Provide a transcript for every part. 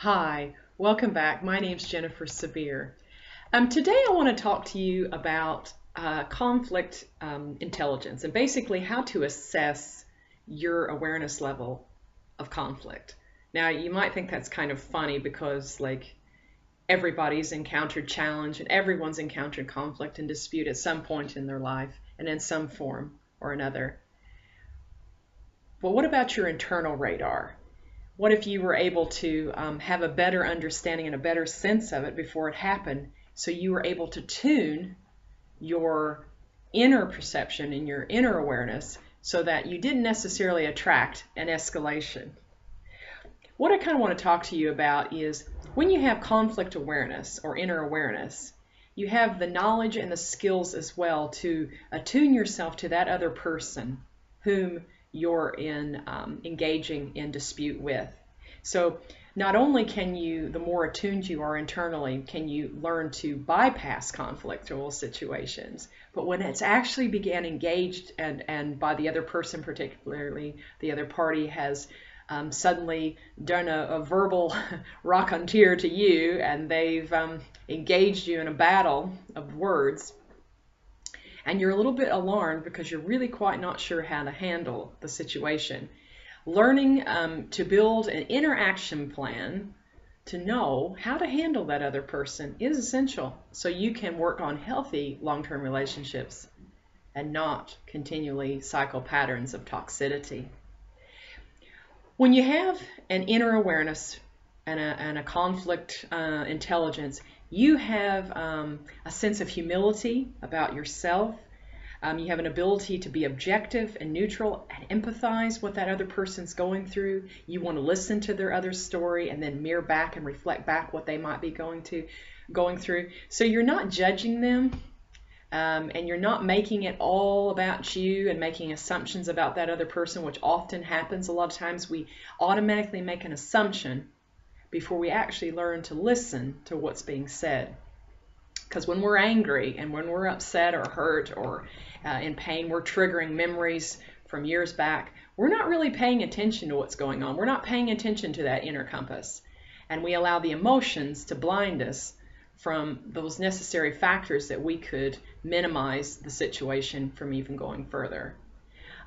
Hi, welcome back. My name's Jennifer Severe. Today I want to talk to you about conflict intelligence and basically how to assess your awareness level of conflict. Now, you might think that's kind of funny because everybody's encountered challenge and everyone's encountered conflict and dispute at some point in their life and in some form or another. But what about your internal radar? What if you were able to have a better understanding and a better sense of it before it happened, so you were able to tune your inner perception and your inner awareness so that you didn't necessarily attract an escalation? What I kind of want to talk to you about is when you have conflict awareness or inner awareness, you have the knowledge and the skills as well to attune yourself to that other person whom you're engaging in dispute with. So not only can you, the more attuned you are internally, can you learn to bypass conflictual situations, but when it's actually began engaged and by the other person, particularly the other party, has suddenly done a verbal raconteur to you and they've engaged you in a battle of words, and you're a little bit alarmed because you're really quite not sure how to handle the situation. Learning to build an interaction plan to know how to handle that other person is essential so you can work on healthy long-term relationships and not continually cycle patterns of toxicity. When you have an inner awareness and a conflict intelligence, you have a sense of humility about yourself. You have an ability to be objective and neutral and empathize what that other person's going through. You want to listen to their other story and then mirror back and reflect back what they might be going through. So you're not judging them, and you're not making it all about you and making assumptions about that other person, which often happens. A lot of times we automatically make an assumption before we actually learn to listen to what's being said. Because when we're angry and when we're upset or hurt or in pain, we're triggering memories from years back. We're not really paying attention to what's going on. We're not paying attention to that inner compass. And we allow the emotions to blind us from those necessary factors that we could minimize the situation from even going further.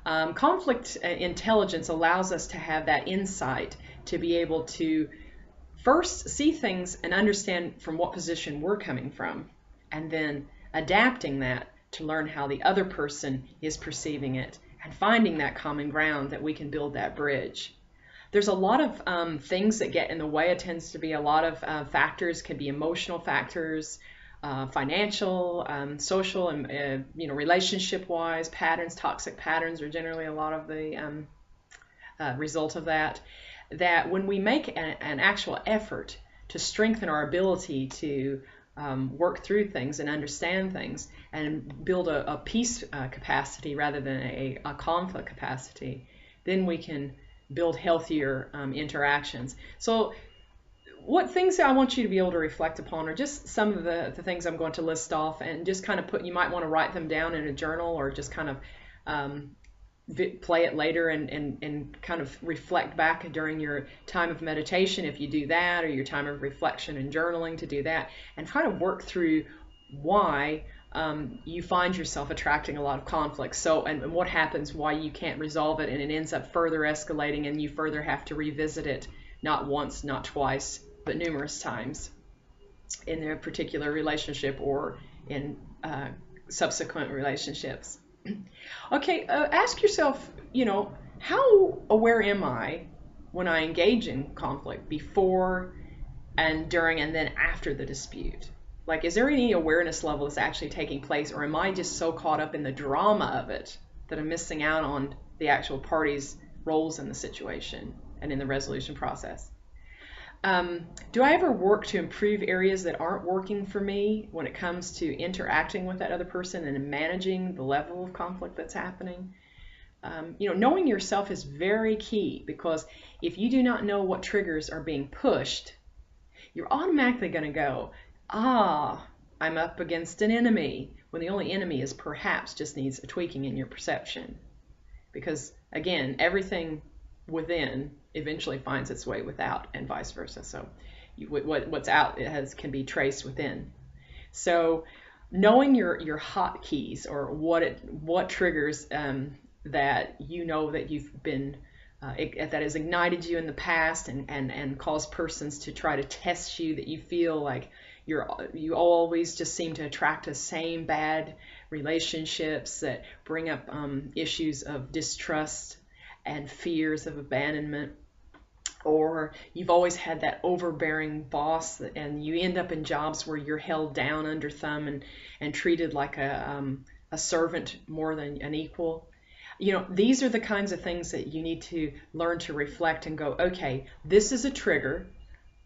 Conflict intelligence allows us to have that insight to be able to first see things and understand from what position we're coming from, and then adapting that to learn how the other person is perceiving it and finding that common ground that we can build that bridge. There's a lot of things that get in the way. It tends to be a lot of factors, can be emotional factors, financial, social, and relationship-wise patterns. Toxic patterns are generally a lot of the result of that. That when we make an actual effort to strengthen our ability to work through things and understand things and build a peace capacity rather than a conflict capacity, then we can build healthier interactions. So what things I want you to be able to reflect upon are just some of the things I'm going to list off, and just kind of you might want to write them down in a journal or just kind of play it later and kind of reflect back during your time of meditation if you do that, or your time of reflection and journaling to do that, and kind of work through why you find yourself attracting a lot of conflict. So, and what happens, why you can't resolve it, and it ends up further escalating and you further have to revisit it, not once, not twice, but numerous times in a particular relationship or in subsequent relationships. Okay, ask yourself, how aware am I when I engage in conflict before and during and then after the dispute? Like, is there any awareness level that's actually taking place, or am I just so caught up in the drama of it that I'm missing out on the actual parties' roles in the situation and in the resolution process? Do I ever work to improve areas that aren't working for me when it comes to interacting with that other person and managing the level of conflict that's happening? Knowing yourself is very key, because if you do not know what triggers are being pushed, you're automatically going to go, I'm up against an enemy, when the only enemy is perhaps just needs a tweaking in your perception. Because again, everything within eventually finds its way without, and vice versa. So what's out can be traced within. So knowing your hotkeys, or what triggers that you know that you've been that has ignited you in the past, and caused persons to try to test you, that you feel like you always just seem to attract the same bad relationships that bring up issues of distrust and fears of abandonment. Or you've always had that overbearing boss, and you end up in jobs where you're held down under thumb and treated like a servant more than an equal. These are the kinds of things that you need to learn to reflect and go, okay, this is a trigger.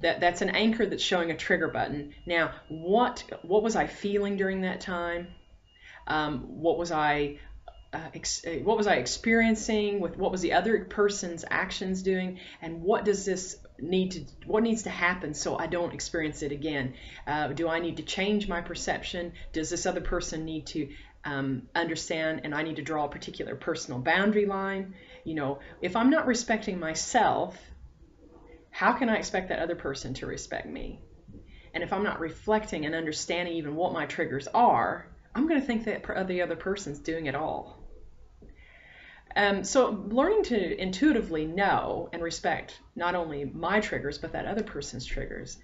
That's an anchor that's showing a trigger button. Now, what was I feeling during that time? What was I experiencing? What was the other person's actions doing? And what needs to happen so I don't experience it again? Do I need to change my perception? Does this other person need to understand, and I need to draw a particular personal boundary line? If I'm not respecting myself, how can I expect that other person to respect me? And if I'm not reflecting and understanding even what my triggers are, I'm going to think that the other person's doing it all. So learning to intuitively know and respect not only my triggers, but that other person's triggers.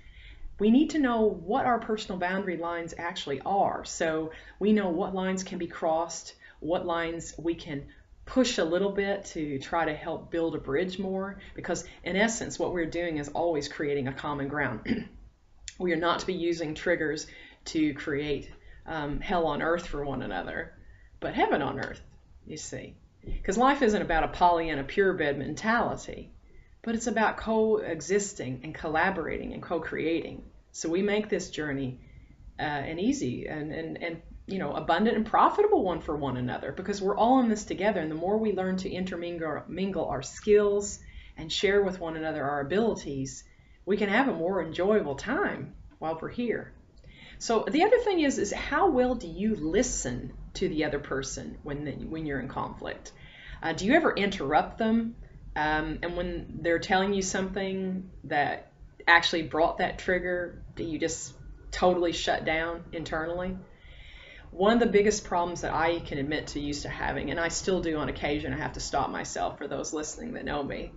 We need to know what our personal boundary lines actually are. So we know what lines can be crossed, what lines we can push a little bit to try to help build a bridge more. Because in essence, what we're doing is always creating a common ground. We are not to be using triggers to create hell on earth for one another, but heaven on earth, you see. Because life isn't about a Pollyanna purebed mentality, but it's about coexisting and collaborating and co-creating. So we make this journey an easy and abundant and profitable one for one another, because we're all in this together. And the more we learn to intermingle our skills and share with one another our abilities, we can have a more enjoyable time while we're here. So the other thing is how well do you listen to the other person when you're in conflict? Do you ever interrupt them? And when they're telling you something that actually brought that trigger, do you just totally shut down internally? One of the biggest problems that I can admit to used to having, and I still do on occasion, I have to stop myself for those listening that know me,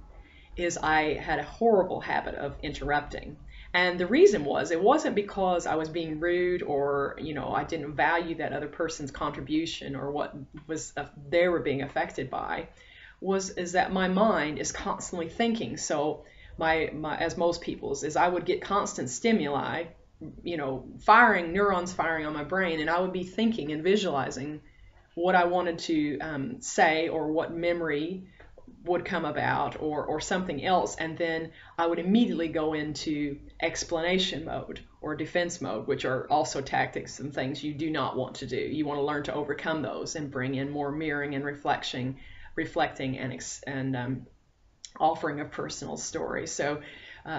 is I had a horrible habit of interrupting. And the reason it wasn't because I was being rude, or I didn't value that other person's contribution, or what was they were being affected by, is that my mind is constantly thinking. So my as most people's is, I would get constant stimuli, neurons firing on my brain, and I would be thinking and visualizing what I wanted to say, or what memory would come about, or something else, and then I would immediately go into explanation mode or defense mode, which are also tactics and things you do not want to do. You want to learn to overcome those and bring in more mirroring and reflecting and offering a personal story. So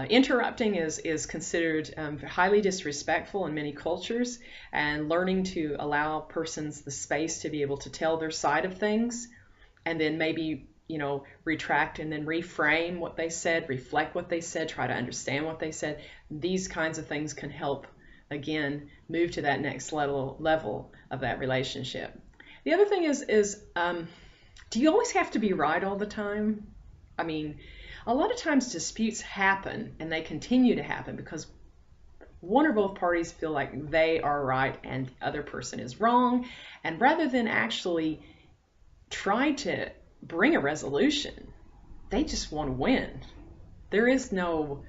interrupting is considered highly disrespectful in many cultures, and learning to allow persons the space to be able to tell their side of things, and then maybe retract and then reframe what they said, reflect what they said, try to understand what they said. These kinds of things can help, again, move to that next level of that relationship. The other thing is do you always have to be right all the time? I mean, a lot of times disputes happen, and they continue to happen because one or both parties feel like they are right and the other person is wrong. And rather than actually try to bring a resolution, they just want to win. There is no,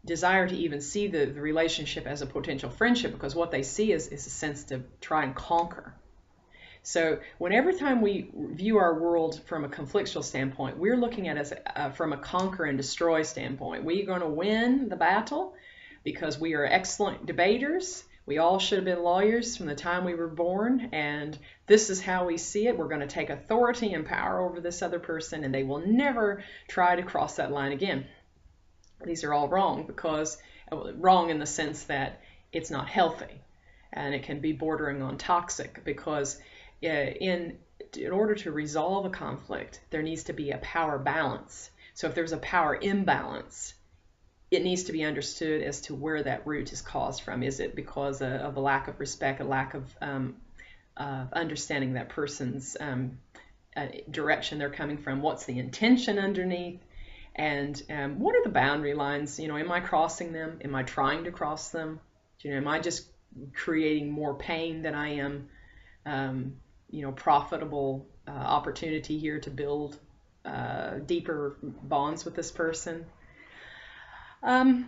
desire to even see the relationship as a potential friendship, because what they see is a sense to try and conquer. So every time we view our world from a conflictual standpoint, we're looking at it from a conquer and destroy standpoint. We're going to win the battle because we are excellent debaters. We all should have been lawyers from the time we were born, and this is how we see it. We're going to take authority and power over this other person, and they will never try to cross that line again. These are all wrong, because wrong in the sense that it's not healthy, and it can be bordering on toxic, because in order to resolve a conflict, there needs to be a power balance. So if there's a power imbalance, it needs to be understood as to where that root is caused from. Is it because of a lack of respect, a lack of understanding that person's direction they're coming from? What's the intention underneath? And what are the boundary lines? You know, am I crossing them? Am I trying to cross them? You know, am I just creating more pain than I am, you know, profitable opportunity here to build deeper bonds with this person? And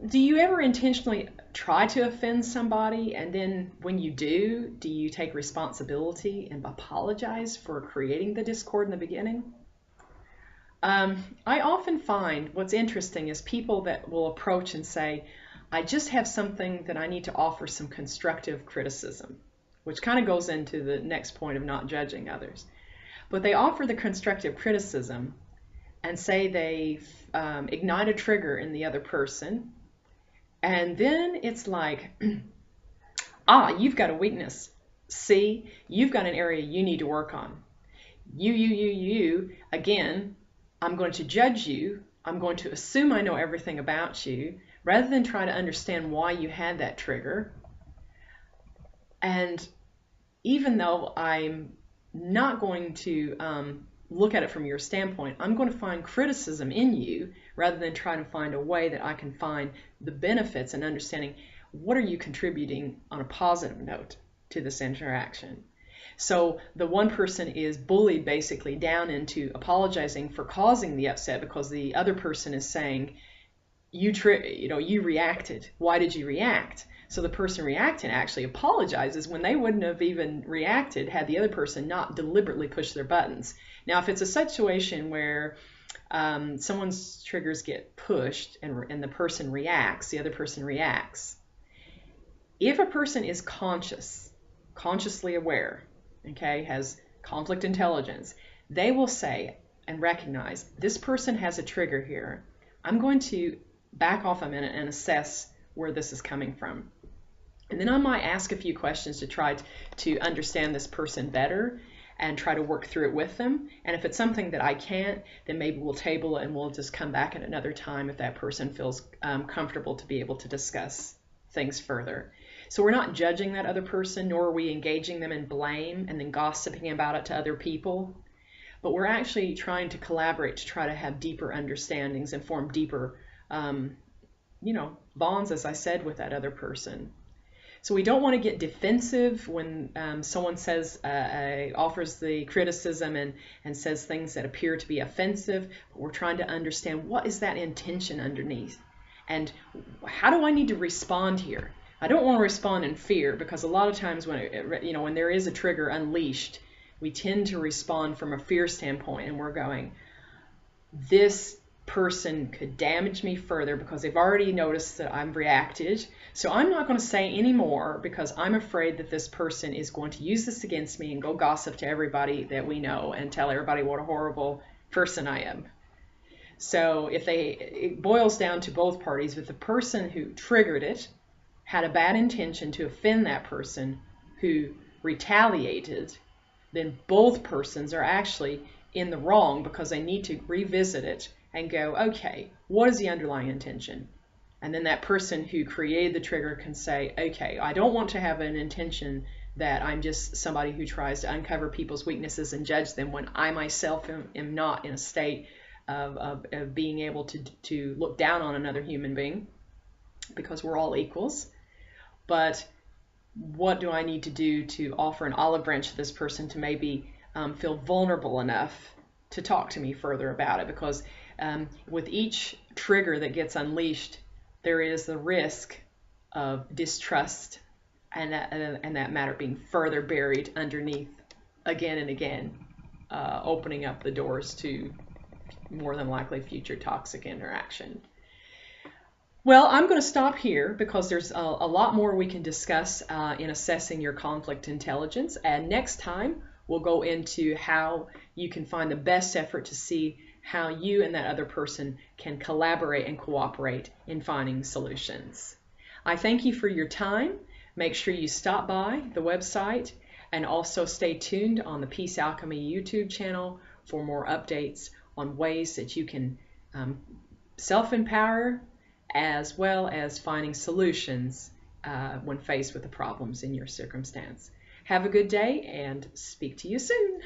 do you ever intentionally try to offend somebody, and then when you do you take responsibility and apologize for creating the discord in the beginning? I often find what's interesting is people that will approach and say, I just have something that I need to offer some constructive criticism, which kind of goes into the next point of not judging others. But they offer the constructive criticism and say they've ignite a trigger in the other person, and then it's like, you've got a weakness. See, you've got an area you need to work on. You, again, I'm going to judge you. I'm going to assume I know everything about you, rather than try to understand why you had that trigger. And even though I'm not going to look at it from your standpoint, I'm going to find criticism in you rather than trying to find a way that I can find the benefits and understanding what are you contributing on a positive note to this interaction. So the one person is bullied basically down into apologizing for causing the upset because the other person is saying, you reacted. Why did you react? So the person reacting actually apologizes when they wouldn't have even reacted had the other person not deliberately pushed their buttons. Now, if it's a situation where someone's triggers get pushed and the person reacts, the other person reacts. If a person is consciously aware, okay, has conflict intelligence, they will say and recognize this person has a trigger here. I'm going to back off a minute and assess where this is coming from. And then I might ask a few questions to try to understand this person better and try to work through it with them. And if it's something that I can't, then maybe we'll table it and we'll just come back at another time if that person feels comfortable to be able to discuss things further. So we're not judging that other person, nor are we engaging them in blame and then gossiping about it to other people. But we're actually trying to collaborate to try to have deeper understandings and form deeper, bonds, as I said, with that other person. So we don't want to get defensive when someone offers the criticism and says things that appear to be offensive. But we're trying to understand what is that intention underneath, and how do I need to respond here? I don't want to respond in fear, because a lot of times when there is a trigger unleashed, we tend to respond from a fear standpoint, and we're going, this person could damage me further because they've already noticed that I've reacted. So I'm not going to say any more because I'm afraid that this person is going to use this against me and go gossip to everybody that we know and tell everybody what a horrible person I am. So it boils down to both parties. If the person who triggered it had a bad intention to offend that person who retaliated, then both persons are actually in the wrong, because they need to revisit it and go, okay, what is the underlying intention? And then that person who created the trigger can say, okay, I don't want to have an intention that I'm just somebody who tries to uncover people's weaknesses and judge them when I myself am not in a state of being able to look down on another human being, because we're all equals. But what do I need to do to offer an olive branch to this person to maybe feel vulnerable enough to talk to me further about it? Because with each trigger that gets unleashed, there is the risk of distrust and that matter being further buried underneath again and again, opening up the doors to more than likely future toxic interaction. Well, I'm going to stop here because there's a lot more we can discuss in assessing your conflict intelligence. And next time, we'll go into how you can find the best effort to see how you and that other person can collaborate and cooperate in finding solutions. I thank you for your time. Make sure you stop by the website And also stay tuned on the Peace Alchemy YouTube channel for more updates on ways that you can self-empower, as well as finding solutions when faced with the problems in your circumstance. Have a good day and speak to you soon.